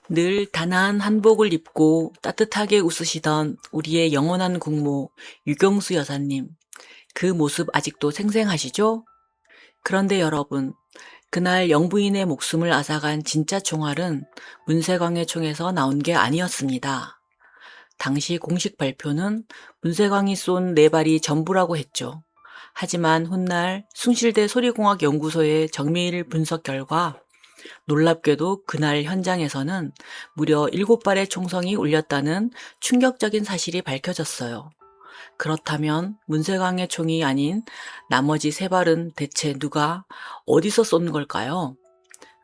늘 단아한 한복을 입고 따뜻하게 웃으시던 우리의 영원한 국모 유경수 여사님. 그 모습 아직도 생생하시죠? 그런데 여러분, 그날 영부인의 목숨을 앗아간 진짜 총알은 문세광의 총에서 나온 게 아니었습니다. 당시 공식 발표는 문세광이 쏜 네 발이 전부라고 했죠. 하지만 훗날 숭실대 소리공학연구소의 정밀 분석 결과 놀랍게도 그날 현장에서는 무려 7발의 총성이 울렸다는 충격적인 사실이 밝혀졌어요. 그렇다면 문세광의 총이 아닌 나머지 3발은 대체 누가 어디서 쏜 걸까요?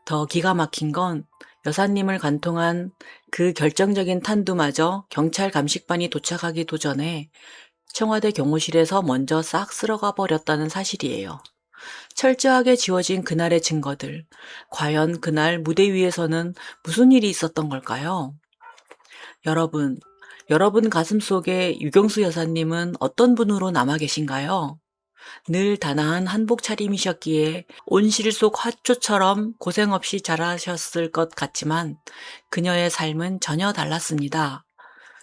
더 기가 막힌 건 여사님을 관통한 그 결정적인 탄두마저 경찰 감식반이 도착하기도 전에 청와대 경호실에서 먼저 싹 쓸어가 버렸다는 사실이에요. 철저하게 지워진 그날의 증거들. 과연 그날 무대 위에서는 무슨 일이 있었던 걸까요? 여러분 가슴 속에 유경수 여사님은 어떤 분으로 남아 계신가요? 늘 단아한 한복 차림이셨기에 온실 속 화초처럼 고생 없이 자라셨을 것 같지만 그녀의 삶은 전혀 달랐습니다.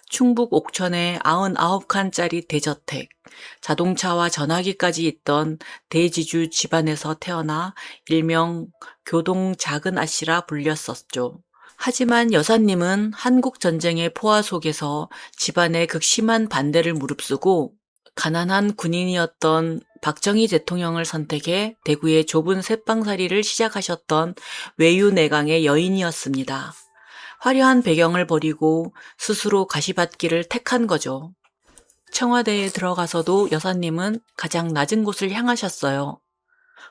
충북 옥천에 99칸짜리 대저택, 자동차와 전화기까지 있던 대지주 집안에서 태어나 일명 교동 작은 아씨라 불렸었죠. 하지만 여사님은 한국전쟁의 포화 속에서 집안의 극심한 반대를 무릅쓰고 가난한 군인이었던 박정희 대통령을 선택해 대구의 좁은 새빵살이를 시작하셨던 외유내강의 여인이었습니다. 화려한 배경을 버리고 스스로 가시밭길을 택한 거죠. 청와대에 들어가서도 여사님은 가장 낮은 곳을 향하셨어요.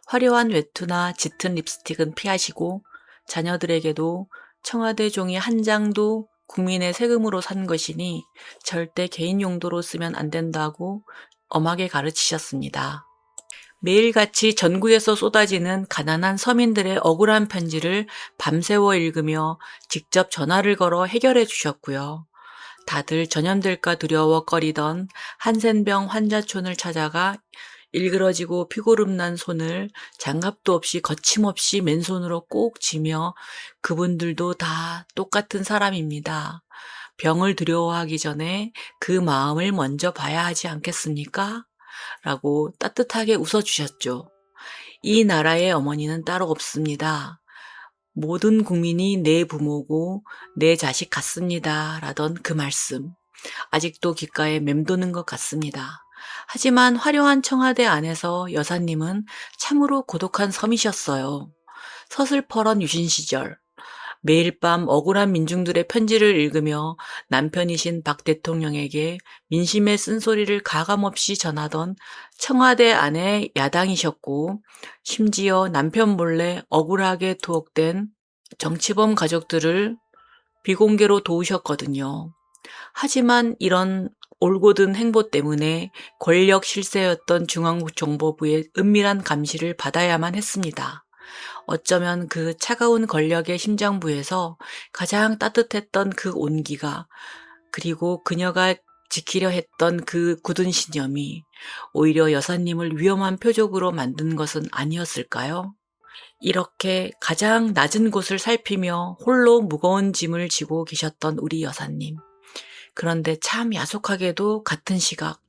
화려한 외투나 짙은 립스틱은 피하시고 자녀들에게도 청와대 종이 한 장도 국민의 세금으로 산 것이니 절대 개인 용도로 쓰면 안 된다고 엄하게 가르치셨습니다. 매일같이 전국에서 쏟아지는 가난한 서민들의 억울한 편지를 밤새워 읽으며 직접 전화를 걸어 해결해 주셨고요. 다들 전염될까 두려워거리던 한센병 환자촌을 찾아가 일그러지고 피고름난 손을 장갑도 없이 거침없이 맨손으로 꼭 쥐며 그분들도 다 똑같은 사람입니다. 병을 두려워하기 전에 그 마음을 먼저 봐야 하지 않겠습니까? 라고 따뜻하게 웃어주셨죠. 이 나라의 어머니는 따로 없습니다. 모든 국민이 내 부모고 내 자식 같습니다. 라던 그 말씀. 아직도 귓가에 맴도는 것 같습니다. 하지만 화려한 청와대 안에서 여사님은 참으로 고독한 섬이셨어요. 서슬퍼런 유신 시절, 매일 밤 억울한 민중들의 편지를 읽으며 남편이신 박 대통령에게 민심의 쓴소리를 가감없이 전하던 청와대 안의 야당이셨고, 심지어 남편 몰래 억울하게 투옥된 정치범 가족들을 비공개로 도우셨거든요. 하지만 이런 올곧은 행보 때문에 권력 실세였던 중앙정보부의 은밀한 감시를 받아야만 했습니다. 어쩌면 그 차가운 권력의 심장부에서 가장 따뜻했던 그 온기가, 그리고 그녀가 지키려 했던 그 굳은 신념이 오히려 여사님을 위험한 표적으로 만든 것은 아니었을까요? 이렇게 가장 낮은 곳을 살피며 홀로 무거운 짐을 지고 계셨던 우리 여사님. 그런데 참 야속하게도 같은 시각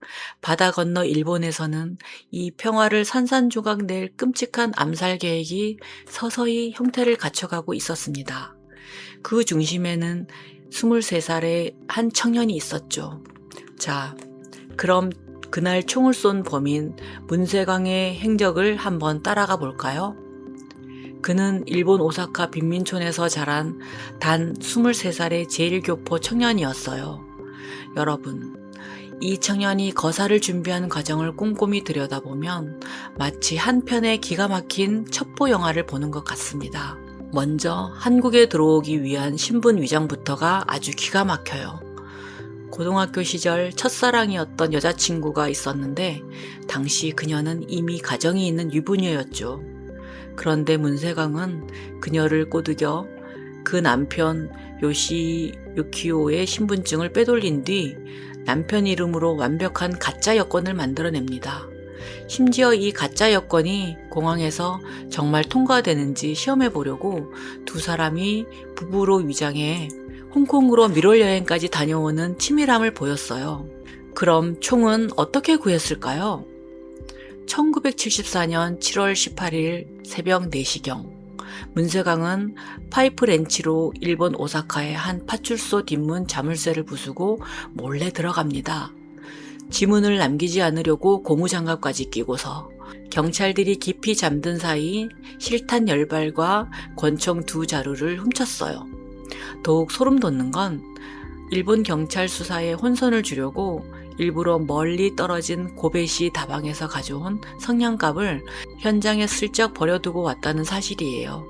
바다 건너 일본에서는 이 평화를 산산조각 낼 끔찍한 암살 계획이 서서히 형태를 갖춰가고 있었습니다. 그 중심에는 23살의 한 청년이 있었죠. 자, 그럼 그날 총을 쏜 범인 문세광의 행적을 한번 따라가 볼까요? 그는 일본 오사카 빈민촌에서 자란 단 23살의 제1교포 청년이었어요. 여러분, 이 청년이 거사를 준비하는 과정을 꼼꼼히 들여다보면 마치 한 편의 기가 막힌 첩보 영화를 보는 것 같습니다. 먼저 한국에 들어오기 위한 신분 위장부터가 아주 기가 막혀요. 고등학교 시절 첫사랑이었던 여자친구가 있었는데 당시 그녀는 이미 가정이 있는 유부녀였죠. 그런데 문세광은 그녀를 꼬드겨 그 남편 요시 유키오의 신분증을 빼돌린 뒤 남편 이름으로 완벽한 가짜 여권을 만들어냅니다. 심지어 이 가짜 여권이 공항에서 정말 통과되는지 시험해 보려고 두 사람이 부부로 위장해 홍콩으로 밀월 여행까지 다녀오는 치밀함을 보였어요. 그럼 총은 어떻게 구했을까요? 1974년 7월 18일 새벽 4시경 문세광은 파이프 렌치로 일본 오사카의 한 파출소 뒷문 자물쇠를 부수고 몰래 들어갑니다. 지문을 남기지 않으려고 고무장갑까지 끼고서 경찰들이 깊이 잠든 사이 실탄 10발과 권총 2자루를 훔쳤어요. 더욱 소름 돋는 건 일본 경찰 수사에 혼선을 주려고 일부러 멀리 떨어진 고베시 다방에서 가져온 성냥갑을 현장에 슬쩍 버려두고 왔다는 사실이에요.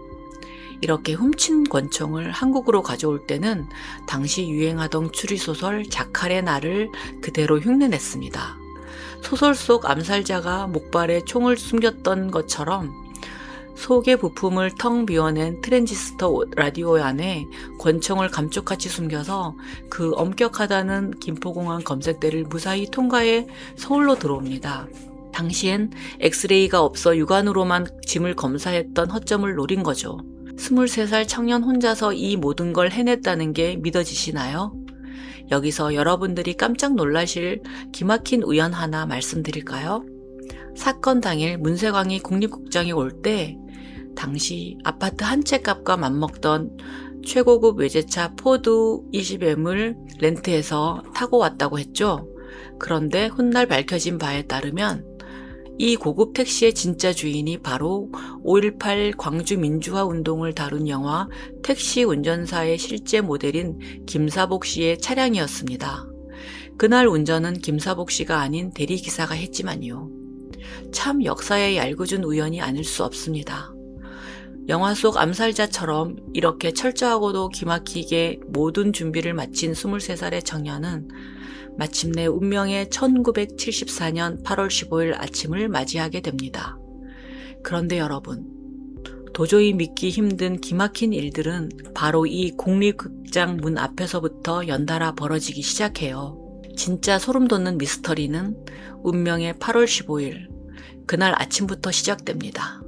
이렇게 훔친 권총을 한국으로 가져올 때는 당시 유행하던 추리소설 자칼의 날을 그대로 흉내냈습니다. 소설 속 암살자가 목발에 총을 숨겼던 것처럼 속의 부품을 텅 비워낸 트랜지스터 라디오 안에 권총을 감쪽같이 숨겨서 그 엄격하다는 김포공항 검색대를 무사히 통과해 서울로 들어옵니다. 당시엔 엑스레이가 없어 육안으로만 짐을 검사했던 허점을 노린 거죠. 23살 청년 혼자서 이 모든 걸 해냈다는 게 믿어지시나요? 여기서 여러분들이 깜짝 놀라실 기막힌 우연 하나 말씀드릴까요? 사건 당일 문세광이 국립국장에 올 때 당시 아파트 한 채 값과 맞먹던 최고급 외제차 포드 20M을 렌트해서 타고 왔다고 했죠. 그런데 훗날 밝혀진 바에 따르면 이 고급 택시의 진짜 주인이 바로 5.18 광주 민주화 운동을 다룬 영화 택시 운전사의 실제 모델인 김사복 씨의 차량이었습니다. 그날 운전은 김사복 씨가 아닌 대리기사가 했지만요. 참 역사의 얄궂은 우연이 아닐 수 없습니다. 영화 속 암살자처럼 이렇게 철저하고도 기막히게 모든 준비를 마친 23살의 청년은 마침내 운명의 1974년 8월 15일 아침을 맞이하게 됩니다. 그런데 여러분, 도저히 믿기 힘든 기막힌 일들은 바로 이 국립극장 문 앞에서부터 연달아 벌어지기 시작해요. 진짜 소름 돋는 미스터리는 운명의 8월 15일, 그날 아침부터 시작됩니다.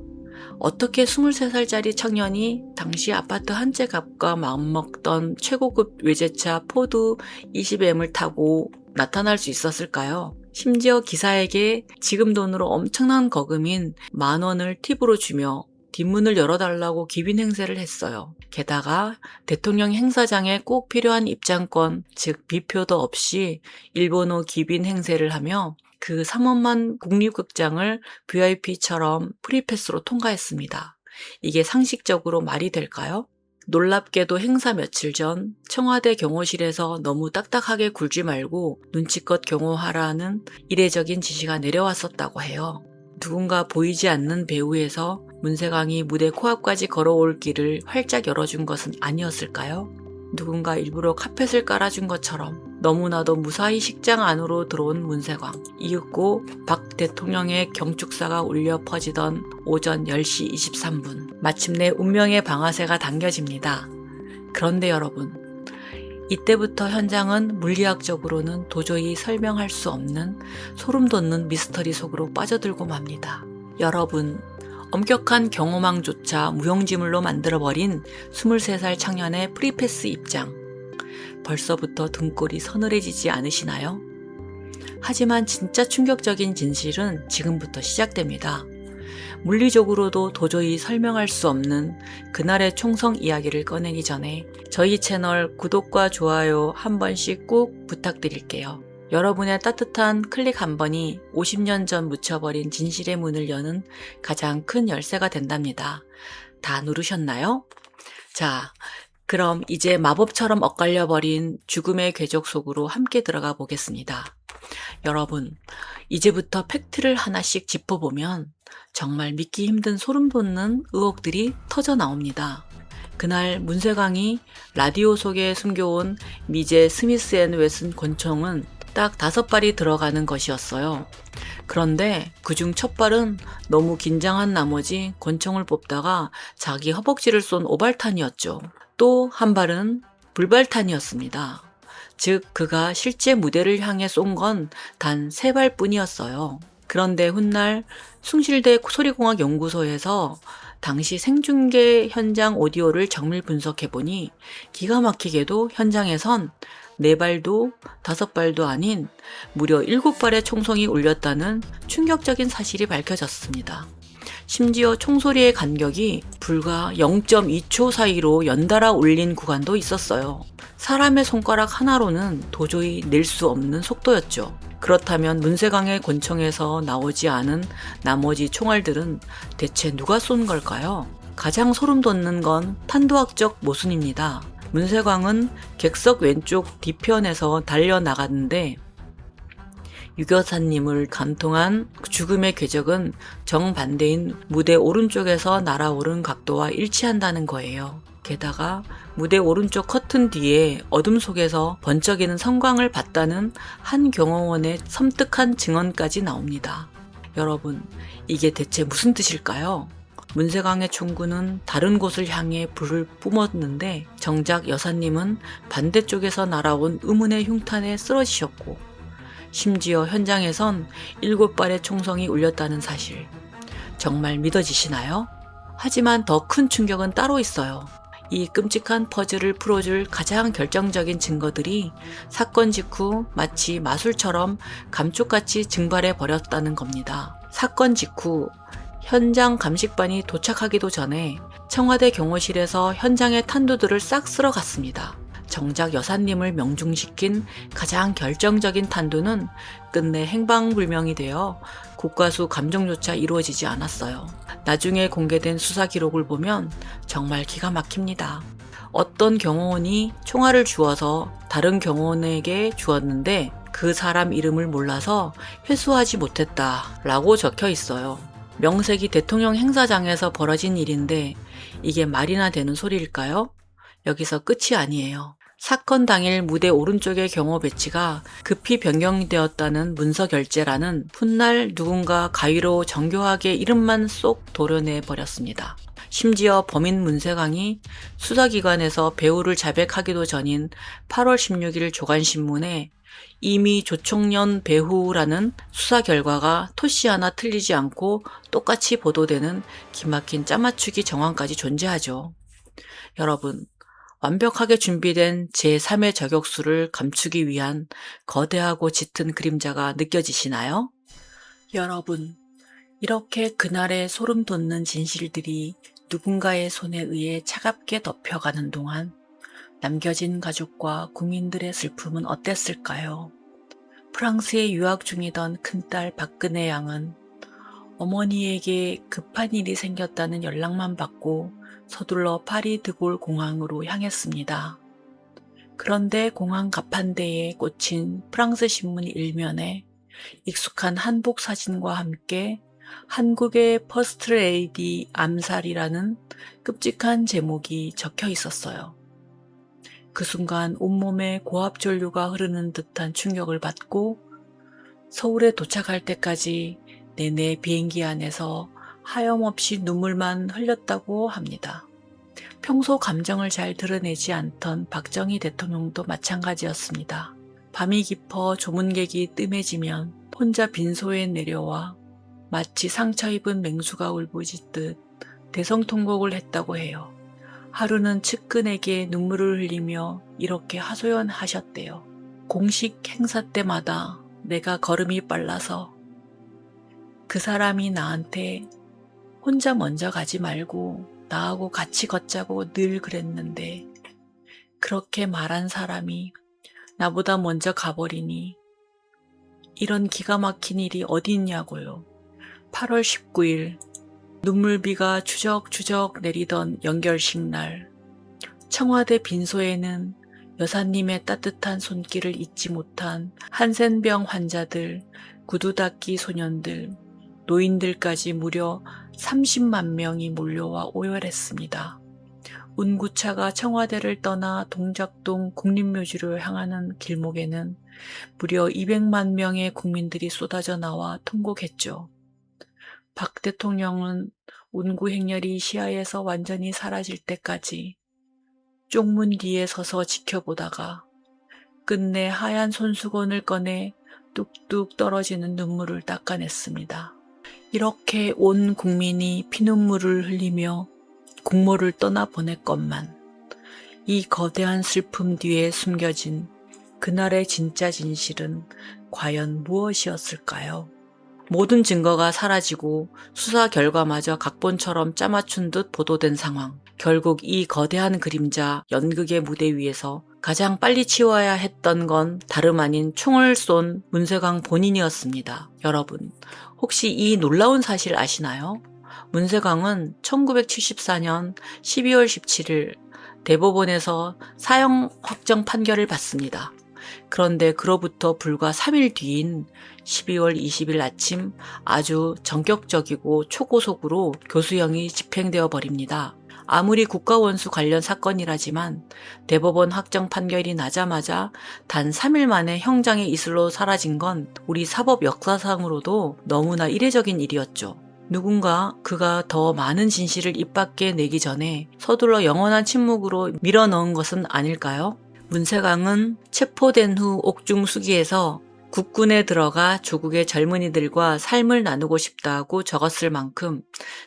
어떻게 23살짜리 청년이 당시 아파트 한 채 값과 마음먹던 최고급 외제차 포드 20M을 타고 나타날 수 있었을까요? 심지어 기사에게 지금 돈으로 엄청난 거금인 10,000원을 팁으로 주며 뒷문을 열어달라고 기빈 행세를 했어요. 게다가 대통령 행사장에 꼭 필요한 입장권, 즉 비표도 없이 일본어 기빈 행세를 하며 그 3원만 국립극장을 VIP처럼 프리패스로 통과했습니다. 이게 상식적으로 말이 될까요? 놀랍게도 행사 며칠 전 청와대 경호실에서 너무 딱딱하게 굴지 말고 눈치껏 경호하라는 이례적인 지시가 내려왔었다고 해요. 누군가 보이지 않는 배후에서 문세광이 무대 코앞까지 걸어올 길을 활짝 열어준 것은 아니었을까요? 누군가 일부러 카펫을 깔아준 것처럼 너무나도 무사히 식장 안으로 들어온 문세광. 이윽고 박 대통령의 경축사가 울려 퍼지던 오전 10시 23분. 마침내 운명의 방아쇠가 당겨집니다. 그런데 여러분, 이때부터 현장은 물리학적으로는 도저히 설명할 수 없는 소름 돋는 미스터리 속으로 빠져들고 맙니다. 여러분, 엄격한 경호망조차 무용지물로 만들어버린 23살 청년의 프리패스 입장. 벌써부터 등골이 서늘해지지 않으시나요? 하지만 진짜 충격적인 진실은 지금부터 시작됩니다. 물리적으로도 도저히 설명할 수 없는 그날의 총성 이야기를 꺼내기 전에 저희 채널 구독과 좋아요 한 번씩 꼭 부탁드릴게요. 여러분의 따뜻한 클릭 한 번이 50년 전 묻혀버린 진실의 문을 여는 가장 큰 열쇠가 된답니다. 다 누르셨나요? 자, 그럼 이제 마법처럼 엇갈려버린 죽음의 궤적 속으로 함께 들어가 보겠습니다. 여러분, 이제부터 팩트를 하나씩 짚어보면 정말 믿기 힘든 소름 돋는 의혹들이 터져 나옵니다. 그날 문세광이 라디오 속에 숨겨온 미제 스미스 앤 웨슨 권총은 딱 5발이 들어가는 것이었어요. 그런데 그중 첫 발은 너무 긴장한 나머지 권총을 뽑다가 자기 허벅지를 쏜 오발탄이었죠. 또 한 발은 불발탄이었습니다. 즉 그가 실제 무대를 향해 쏜 건 단 3발뿐이었어요. 그런데 훗날 숭실대 소리공학연구소에서 당시 생중계 현장 오디오를 정밀 분석해보니 기가 막히게도 현장에선 4발도 5발도 아닌 무려 7발의 총성이 울렸다는 충격적인 사실이 밝혀졌습니다. 심지어 총소리의 간격이 불과 0.2초 사이로 연달아 울린 구간도 있었어요. 사람의 손가락 하나로는 도저히 낼 수 없는 속도였죠. 그렇다면 문세강의 권총에서 나오지 않은 나머지 총알들은 대체 누가 쏜 걸까요? 가장 소름 돋는 건 탄도학적 모순입니다. 문세광은 객석 왼쪽 뒤편에서 달려나갔는데 유 여사님을 관통한 죽음의 궤적은 정반대인 무대 오른쪽에서 날아오른 각도와 일치한다는 거예요. 게다가 무대 오른쪽 커튼 뒤에 어둠 속에서 번쩍이는 성광을 봤다는 한 경호원의 섬뜩한 증언까지 나옵니다. 여러분, 이게 대체 무슨 뜻일까요? 문세광의 총구는 다른 곳을 향해 불을 뿜었는데 정작 여사님은 반대쪽에서 날아온 의문의 흉탄에 쓰러지셨고 심지어 현장에선 7발의 총성이 울렸다는 사실. 정말 믿어지시나요? 하지만 더 큰 충격은 따로 있어요. 이 끔찍한 퍼즐을 풀어줄 가장 결정적인 증거들이 사건 직후 마치 마술처럼 감쪽같이 증발해 버렸다는 겁니다. 사건 직후 현장 감식반이 도착하기도 전에 청와대 경호실에서 현장의 탄두들을 싹 쓸어갔습니다. 정작 여사님을 명중시킨 가장 결정적인 탄두는 끝내 행방불명이 되어 국과수 감정조차 이루어지지 않았어요. 나중에 공개된 수사 기록을 보면 정말 기가 막힙니다. 어떤 경호원이 총알을 주어서 다른 경호원에게 주었는데 그 사람 이름을 몰라서 회수하지 못했다라고 적혀 있어요. 명색이 대통령 행사장에서 벌어진 일인데 이게 말이나 되는 소리일까요? 여기서 끝이 아니에요. 사건 당일 무대 오른쪽의 경호 배치가 급히 변경되었다는 문서 결재라는 훗날 누군가 가위로 정교하게 이름만 쏙 도려내 버렸습니다. 심지어 범인 문세광이 수사기관에서 배우를 자백하기도 전인 8월 16일 조간신문에 이미 조총련 배후라는 수사 결과가 토씨 하나 틀리지 않고 똑같이 보도되는 기막힌 짜맞추기 정황까지 존재하죠. 여러분, 완벽하게 준비된 제3의 저격수를 감추기 위한 거대하고 짙은 그림자가 느껴지시나요? 여러분, 이렇게 그날의 소름 돋는 진실들이 누군가의 손에 의해 차갑게 덮여가는 동안 남겨진 가족과 국민들의 슬픔은 어땠을까요? 프랑스에 유학 중이던 큰딸 박근혜 양은 어머니에게 급한 일이 생겼다는 연락만 받고 서둘러 파리 드골 공항으로 향했습니다. 그런데 공항 가판대에 꽂힌 프랑스 신문 일면에 익숙한 한복 사진과 함께 한국의 퍼스트레이디 암살이라는 끔찍한 제목이 적혀 있었어요. 그 순간 온몸에 고압전류가 흐르는 듯한 충격을 받고 서울에 도착할 때까지 내내 비행기 안에서 하염없이 눈물만 흘렸다고 합니다. 평소 감정을 잘 드러내지 않던 박정희 대통령도 마찬가지였습니다. 밤이 깊어 조문객이 뜸해지면 혼자 빈소에 내려와 마치 상처 입은 맹수가 울부짖듯 대성통곡을 했다고 해요. 하루는 측근에게 눈물을 흘리며 이렇게 하소연하셨대요. 공식 행사 때마다 내가 걸음이 빨라서 그 사람이 나한테 혼자 먼저 가지 말고 나하고 같이 걷자고 늘 그랬는데 그렇게 말한 사람이 나보다 먼저 가버리니 이런 기가 막힌 일이 어디 있냐고요. 8월 19일 눈물비가 추적추적 내리던 연결식 날 청와대 빈소에는 여사님의 따뜻한 손길을 잊지 못한 한센병 환자들, 구두 닦기 소년들, 노인들까지 무려 30만 명이 몰려와 오열했습니다. 운구차가 청와대를 떠나 동작동 국립묘지로 향하는 길목에는 무려 200만 명의 국민들이 쏟아져 나와 통곡했죠. 박 대통령은 운구 행렬이 시야에서 완전히 사라질 때까지 쪽문 뒤에 서서 지켜보다가 끝내 하얀 손수건을 꺼내 뚝뚝 떨어지는 눈물을 닦아냈습니다. 이렇게 온 국민이 피눈물을 흘리며 국모를 떠나보냈건만 이 거대한 슬픔 뒤에 숨겨진 그날의 진짜 진실은 과연 무엇이었을까요? 모든 증거가 사라지고 수사 결과마저 각본처럼 짜맞춘 듯 보도된 상황. 결국 이 거대한 그림자 연극의 무대 위에서 가장 빨리 치워야 했던 건 다름 아닌 총을 쏜 문세광 본인이었습니다. 여러분, 혹시 이 놀라운 사실 아시나요? 문세광은 1974년 12월 17일 대법원에서 사형 확정 판결을 받습니다. 그런데 그로부터 불과 3일 뒤인 12월 20일 아침 아주 전격적이고 초고속으로 교수형이 집행되어 버립니다. 아무리 국가원수 관련 사건이라지만 대법원 확정 판결이 나자마자 단 3일 만에 형장의 이슬로 사라진 건 우리 사법 역사상으로도 너무나 이례적인 일이었죠. 누군가 그가 더 많은 진실을 입 밖에 내기 전에 서둘러 영원한 침묵으로 밀어넣은 것은 아닐까요? 문세광은 체포된 후 옥중수기에서 국군에 들어가 조국의 젊은이들과 삶을 나누고 싶다고 적었을 만큼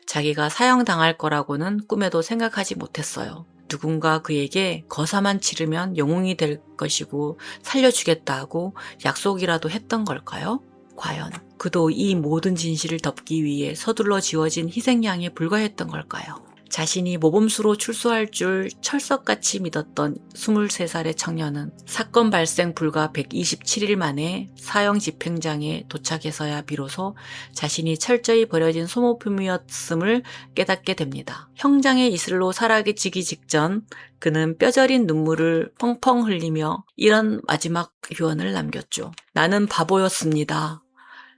자기가 사형당할 거라고는 꿈에도 생각하지 못했어요. 누군가 그에게 거사만 치르면 영웅이 될 것이고 살려주겠다고 약속이라도 했던 걸까요? 과연 그도 이 모든 진실을 덮기 위해 서둘러 지어진 희생양에 불과했던 걸까요? 자신이 모범수로 출소할 줄 철석같이 믿었던 23살의 청년은 사건 발생 불과 127일 만에 사형 집행장에 도착해서야 비로소 자신이 철저히 버려진 소모품이었음을 깨닫게 됩니다. 형장의 이슬로 사라지기 직전 그는 뼈저린 눈물을 펑펑 흘리며 이런 마지막 유언을 남겼죠. 나는 바보였습니다.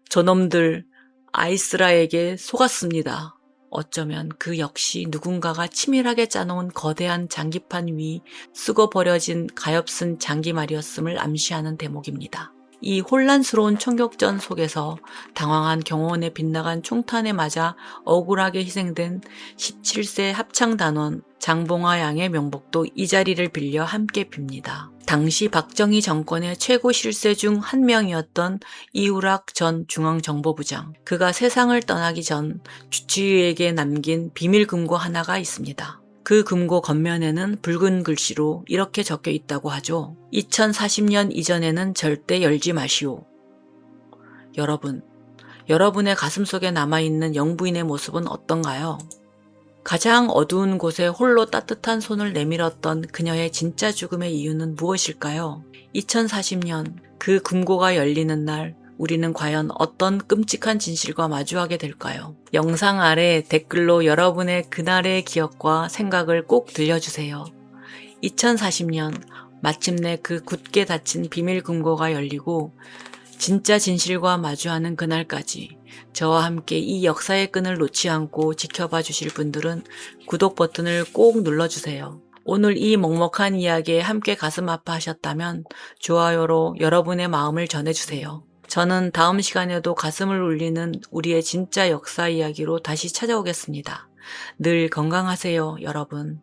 저놈들 아이스라에게 속았습니다. 어쩌면 그 역시 누군가가 치밀하게 짜놓은 거대한 장기판 위 쓰고 버려진 가엾은 장기말이었음을 암시하는 대목입니다. 이 혼란스러운 총격전 속에서 당황한 경호원의 빗나간 총탄에 맞아 억울하게 희생된 17세 합창단원 장봉화 양의 명복도 이 자리를 빌려 함께 빕니다. 당시 박정희 정권의 최고 실세 중 한 명이었던 이우락 전 중앙정보부장. 그가 세상을 떠나기 전 주치의에게 남긴 비밀 금고 하나가 있습니다. 그 금고 겉면에는 붉은 글씨로 이렇게 적혀 있다고 하죠. 2040년 이전에는 절대 열지 마시오. 여러분, 여러분의 가슴속에 남아있는 영부인의 모습은 어떤가요? 가장 어두운 곳에 홀로 따뜻한 손을 내밀었던 그녀의 진짜 죽음의 이유는 무엇일까요? 2040년 그 금고가 열리는 날 우리는 과연 어떤 끔찍한 진실과 마주하게 될까요? 영상 아래 댓글로 여러분의 그날의 기억과 생각을 꼭 들려주세요. 2040년 마침내 그 굳게 닫힌 비밀 금고가 열리고 진짜 진실과 마주하는 그날까지 저와 함께 이 역사의 끈을 놓지 않고 지켜봐 주실 분들은 구독 버튼을 꼭 눌러주세요. 오늘 이 먹먹한 이야기에 함께 가슴 아파하셨다면 좋아요로 여러분의 마음을 전해주세요. 저는 다음 시간에도 가슴을 울리는 우리의 진짜 역사 이야기로 다시 찾아오겠습니다. 늘 건강하세요, 여러분.